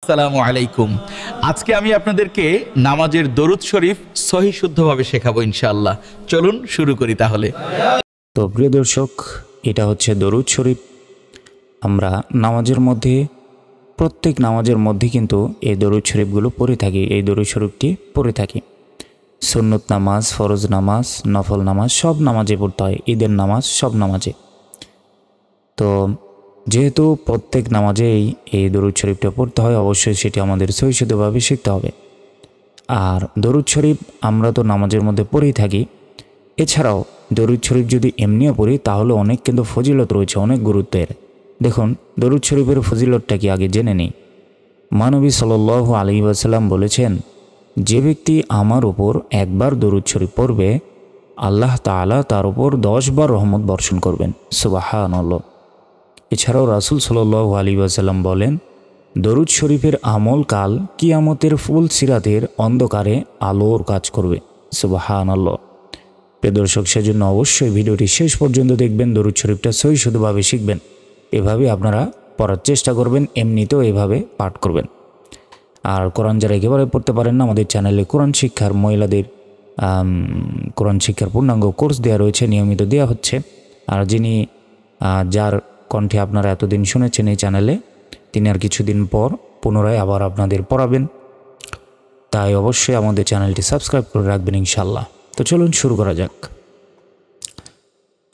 আসসালামু আলাইকুম। আজকে আমি আপনাদেরকে নামাজের দরুদ শরীফ সহি শুদ্ধভাবে শেখাবো ইনশাআল্লাহ। চলুন শুরু করি তাহলে। তো প্রিয় দর্শক, এটা হচ্ছে দরুদ শরীফ। আমরা নামাজের মধ্যে প্রত্যেক নামাজের মধ্যে কিন্তু এই দরুদ শরীফগুলো পড়ে থাকি। এই দরুদ শরীফটি পড়ে থাকি সুন্নত নামাজ, ফরজ নামাজ, নফল নামাজ সব নামাজে পড়তে হয়, ঈদের নামাজ সব নামাজে। তো যেহেতু প্রত্যেক নামাজেই এই দরুদ শরীফটা পড়তে হয়, অবশ্যই সেটি আমাদের সহি শুদ্ধভাবে শিখতে হবে। আর দরুদ শরীফ আমরা তো নামাজের মধ্যে পড়েই থাকি। এছাড়াও দরুদ শরীফ যদি এমনিও পড়ি তাহলে অনেক কিন্তু ফজিলত রয়েছে, অনেক গুরুত্বের। দেখুন দরুদ শরীফের ফজিলতটা কি আগে জেনে নিই। মহানবী সাল্লাল্লাহু আলাইহি ওয়াসাল্লাম বলেছেন, যে ব্যক্তি আমার উপর একবার দরুদ শরীফ পড়বে আল্লাহ তাআলা তার উপর 10 বার রহমত বর্ষণ করবেন। সুবহানাল্লাহ। এছাড়াও রাসূল সাল্লাল্লাহু আলাইহি ওয়াসাল্লাম বলেন, দরুদ শরীফের আমল কাল কিয়ামতের ফুল সিরাতের অন্ধকারে আলোর কাজ করবে। সুবহানাল্লাহ। প্রিয় দর্শক, সেজন্য অবশ্যই ভিডিওটি শেষ পর্যন্ত দেখবেন, দরুদ শরীফটা সহি শুদ্ধভাবে শিখবেন। এভাবে আপনারা পড়ার চেষ্টা করবেন, এমনিতেও এভাবে পাঠ করবেন। আর কোরআন যারা একেবারে পড়তে পারেন না, আমাদের চ্যানেলে কোরআন শিক্ষার মহিলাদের কোরআন শিক্ষার পূর্ণাঙ্গ কোর্স দেওয়া রয়েছে, নিয়মিত দেওয়া হচ্ছে। আর যিনি যার কণ্ঠে আপনারা এতদিন শুনেছেন এই চ্যানেলে, তিনি আর কিছুদিন পর পুনরায় আবার আপনাদের পড়াবেন। তাই অবশ্যই আমাদের চ্যানেলটি সাবস্ক্রাইব করে রাখবেন ইনশাআল্লাহ। তো চলুন শুরু করা যাক।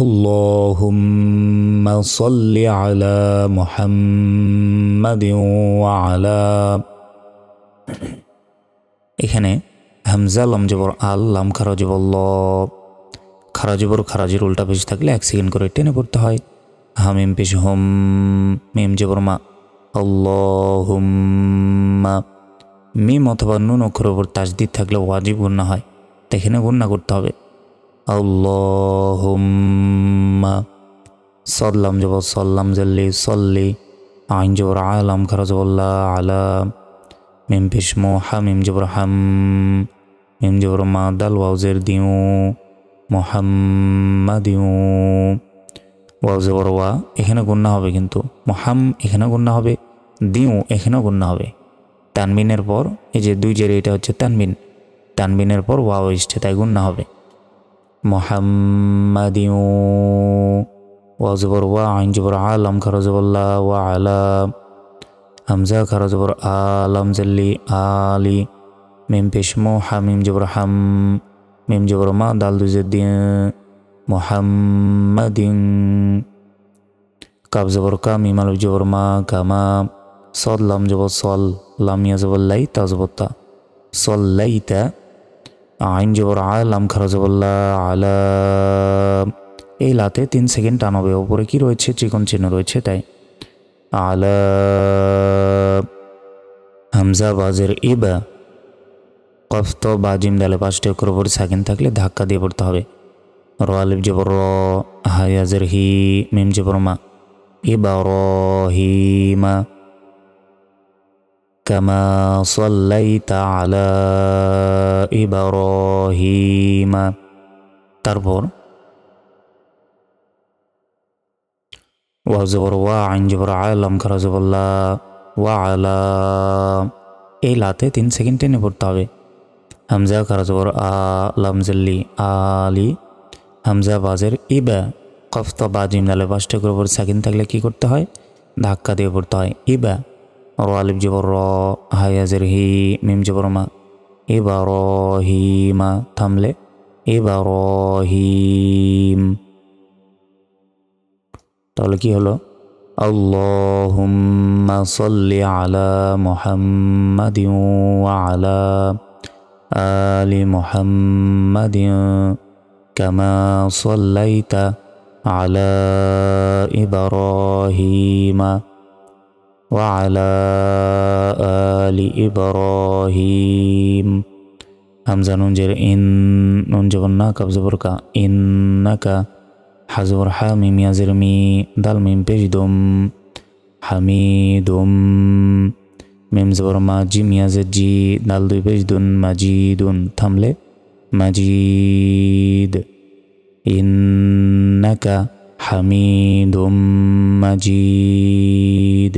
আল্লাহুম্মা সাল্লি আলা মুহাম্মাদিন ওয়া আলা, এখানে হামজা লাম জবর আল, লাম খারা জবর ল, খারা জবর খারাজের উল্টা পেশ থাকলে 1 সেকেন্ড করে টেনে পড়তে হয়। হামিম পেশ হুম, মিম জবর মা, আল্লাহুম্মা। মিম অথবা নুন অক্ষরের উপর তাসদিদ থাকলে ওয়াজিব গুন্না হয়, তো এখানে গুন্না করতে হবে। আল্লাহুম্মা। সাল্লাম জবর সাল্লাম জল্লি সল্লি, আইন জবর আলাম খারা জবর লা আলা, মিম পেশ মো, হামিম জবর হাম, মিম জবর মা, দাল ওয়াউজের দিউ, মুহাম্মাদিউ। ওয়াও জবর ওয়া, এখানে গুন্না হবে কিন্তু, মুহাম এখানে গুন্না হবে, দিউ এখানেও গুন্না হবে। তানবিনের পর এই যে দুই জের, এটা হচ্ছে তানবিন, তানবিনের পর ওয়াও এসছে তাই গুন্না হবে। মুহাম্মাদিউ। ওয়াও জবর ওয়া, আইন জবর আলাম খারা জবর লা, ওয়া আলা, হামজা খারা জবর আলাম জল্লি আলি, মিম পেশ মো, হামিম জবর হাম, মিম জবর মা, দাল দুজের দিয়ে, মুহাম্মাদিন। কাব জবর কা, মিম আলিফ জবর মা, কামা। সদ লাম জবর সল, লাম ইয়া জবর লাই, তা জবর তা, সল্লাইতা। আইন জবর আ, লাম খারা জবর লা, আলা। এই লাতে 3 সেকেন্ড টান হবে, ওপরে কি রয়েছে, চিকন চিহ্ন রয়েছে তাই। আলা। হামজা বাজের ইবা, কফ তো বাজিম ডালে 5টি অক্ষর উপর সাকিন থাকলে ধাক্কা দিয়ে পড়তে হবে। র আলিফ জবর র, হায়াজের হি, মিম জবর মা, ইবরাহিমা। কামা সাল্লাইতা আলা ইবরাহিমা। তারপর ওয়া জবর ওয়া, আইন জবর আ, লাম খারা জবর লা, ওয়া আলা। এই লাতে 3 সেকেন্ড টেনে পড়তে হবে। হামজা খারা জবর আ, লাম জল্লি আলি, হামজা বাজের ইবা, কফ তো বাজিম ডালে 5টি অক্ষর উপর সাকিন থাকলে কি করতে হয়, ধাক্কা দিয়ে পড়তে হয়। ইবা। র আলিফ জবর র, হায়াজের হি, মিম জবর মা, ইবরাহিমা। থামলে ইবরাহিম। তাহলে কি হলো, আল্লাহুম্মা সাল্লি আলা মুহাম্মাদিন ওয়া আলা আলি মুহাম্মাদিন কামা সাল্লাইতা আলা ইবরাহিমা ওয়া আলা আলি ইবরাহিম। হামজা নুন জের ইন, নুন জবর না, কাব জবর কা, ইন্নাকা। হাজবর হা, মিম ইয়াজের মি, দাল মিম পেশ দুম, হামিদুম। মিম জবর মা, জিম ইয়াজের জি, দাল দুই পেশ দুন, মাজিদুন। থামলে মাজিদ। ইন্নাকা হামিদুম মাজিদ।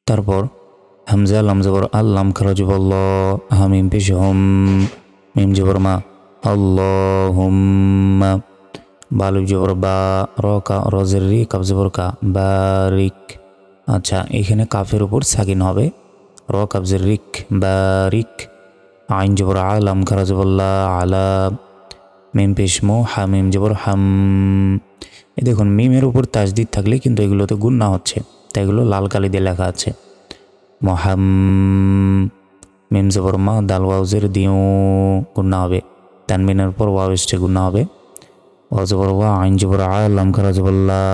তারপর হামজা লাম জবর আল লাম খারা জবর ল হা মিম পেশ হুম মিম জবর মা আল্লাহুম্মা বালিফ জবর বা র কা রজের রি কাফ জবর কা বারিক। আচ্ছা, এখানে কাফের উপর সাকিন হবে, র কাফজের রিক বারিক। আইন জবর আলাম খারা জবর লা আলা মিম পেশ মো হা মিম জবর হাম। এই দেখুন মিমের উপর তাজদিদ থাকলে কিন্তু এগুলোতে গুন্না হচ্ছে, তাই এগুলো লাল কালি দিয়ে লেখা আছে। মহাম মিম জবর মা দাল ওয়াউজের দিও গুন্না হবে, তানবিনের উপর ওয়াও এসছে গুন্না হবে। ওয়া জবর ওয়া আইন জবর আলাম খারা জবর লা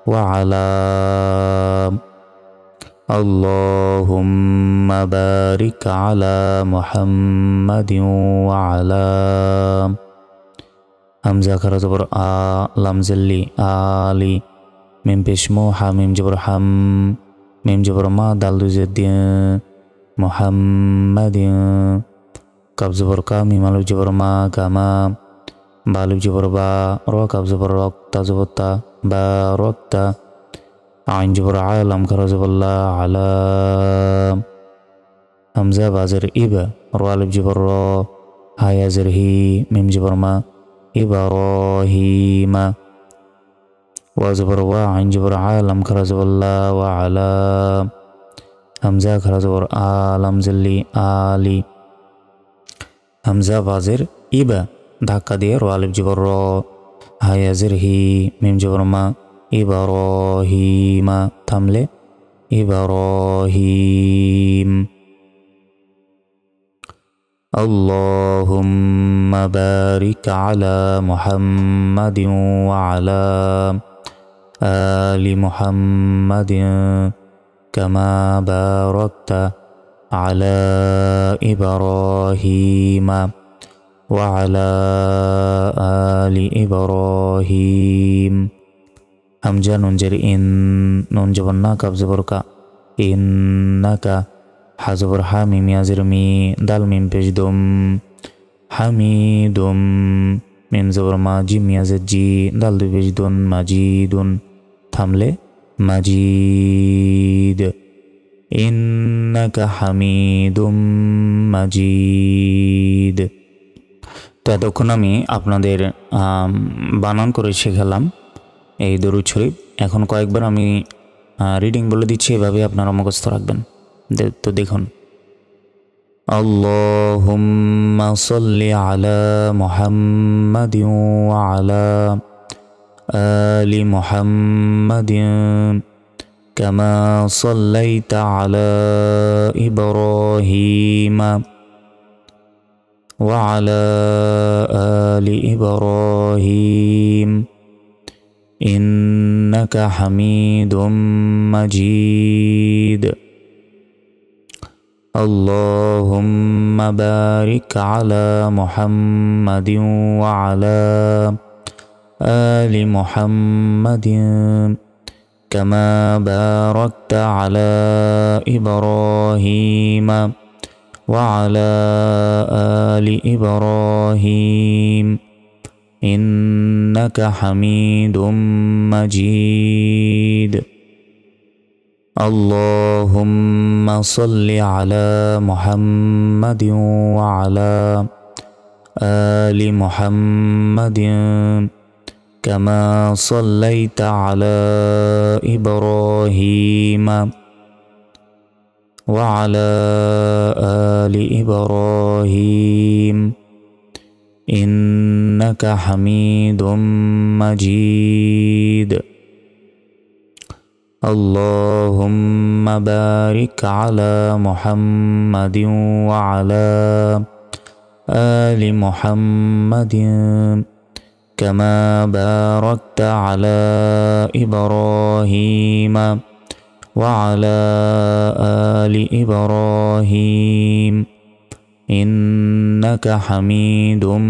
ওয়া আলা আল্লাহুম্মা বারিক আলা মুহাম্মাদিন ওয়া আলা হামজা খারা জবর আ লাম জেল্লি আলি মিম পেশ মো হা মিম জবর হাম মিম জবর মা দাল দুজের দিয়ে মুহাম্মাদিন কাফ জবর কা মিম আলিফ জবর মা গামা বালিফ জবর বা র কাফ জবর রক তা জবর তা বা রক্তা আইন জবর আলাম খারা জবর লা আলা হামজা বাজের ইবা র আলিফ জবর র হায়াজের হি মিম জবর মা ইব্রাহিমা ওয়া জবর ওয়া আইন জবর আলাম খারা জবর লা ওয়া আলা হামজা খারা জবর আলাম জেল্লি আলি হামজা বাজের ইবা ধাক্কা দিয়ে র আলিফ জবর র হায়াজের হি মিম জবর মা ইব্রাহিমা থামলে ইব্রাহিম। আল্লাহুম্মা বারিক আলা মুহাম্মাদিন ওয়া আলা আলি মুহাম্মাদিন কামা বারাকতা আলা ইব্রাহিমা ওয়া আলা আলি ইব্রাহিম। হামজা নুন জের ইন নুন জবর না কাফ জবর কা ইন্নাকা হা জবর হা মিম ইয়াজের মি দাল মিম পেশ দুম হামিদুম মিম জবর মা জিম ইয়াজের জি দাল দুই পেশ দুন মাজিদুন থামলে মাজিদ ইন্নাকা হামিদুম মাজিদ। তো এতক্ষণ আমি আপনাদের বানান করে শেখালাম এই দরুদ শরীফ। এখন কয়েকবার আমি রিডিং বলে দিচ্ছি, এভাবে আপনারা মুখস্থ রাখবেন। তো দেখুন, আল্লাহুম্মা সাল্লি আলা মুহাম্মাদিন ওয়া আলা আলি মুহাম্মাদিন কামা সাল্লাইতা আলা ইব্রাহিমা ওয়া আলা আলি ইব্রাহিম ইন্নাকা হামিদুম মাজিদ। আল্লাহুম্মা বারিক আলা মুহাম্মাদিন ওয়া আলা আলি মুহাম্মাদিন কামা বারাকতা আলা ইব্রাহিমা ওয়া আলা আলি ইব্রাহিম ইন্নাকা হামিদুম মাজিদ। আল্লাহুম্মা সাল্লি আলা মুহাম্মাদিন ওয়া আলা আলি মুহাম্মাদিন কামা সাল্লাইতা আলা ইব্রাহিমা ওয়া আলা আলি ইব্রাহিম ইন্নাকা হামিদুম মাজিদ। আল্লাহুম্মা বারিক আলা মুহাম্মাদিন ওয়া আলা আলি মুহাম্মাদিন কামা বারাকতা আলা ইব্রাহিমা ওয়া আলা আলি ইব্রাহিম ইন্নাকা হামিদুম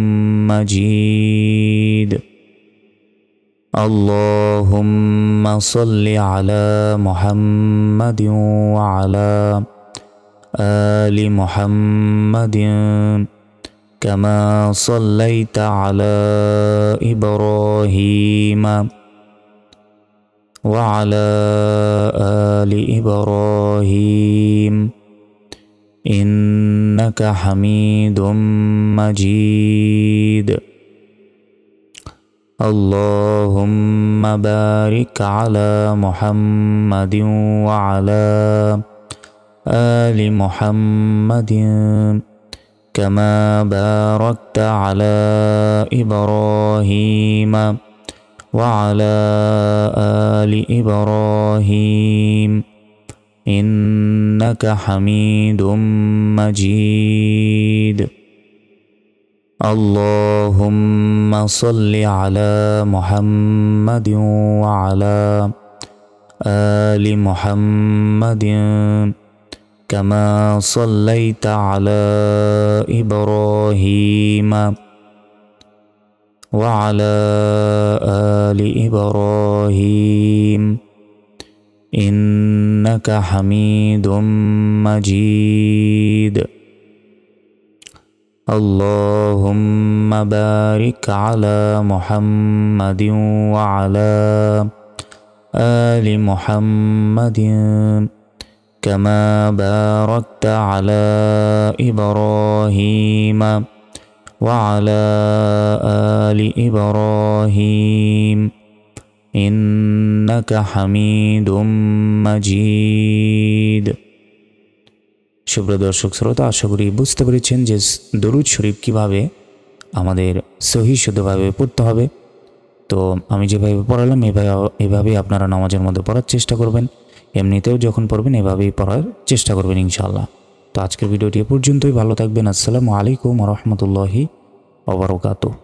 মাজিদ। আল্লাহুম্মা সাল্লি আলা মুহাম্মাদিন ওয়া আলা আলি মুহাম্মাদিন কামা সাল্লাইতা আলা ইব্রাহিমা ওয়া আলা আলি ইব্রাহিম إبراهيم إنك حميد مجيد اللهم بارك على محمد وعلى آل محمد كما باركت على إبراهيم وعلى آل إبراهيم إنك حميد مجيد اللهم صل على محمد وعلى آل محمد كما صليت على إبراهيم وعلى آل إبراهيم إنك حميد مجيد اللهم بارك على محمد وعلى آل محمد كما باركت على إبراهيم وعلى آل إبراهيم إنك حميد مجيد সুপ্রিয় দর্শক শ্রোতা, আশা করি বুঝতে পেরেছেন যে দরুদ শরীফ কীভাবে আমাদের সহি শুদ্ধভাবে পড়তে হবে। তো আমি যেভাবে পড়ালাম এভাবেই আপনারা নামাজের মধ্যে পড়ার চেষ্টা করবেন। এমনিতেও যখন পড়বেন এভাবেই পড়ার চেষ্টা করবেন ইনশাআল্লাহ। তো আজকের ভিডিওটি এ পর্যন্তই। ভালো থাকবেন। আসসালামু আলাইকুম ওয়া রাহমাতুল্লাহি ওয়া বারাকাতুহু।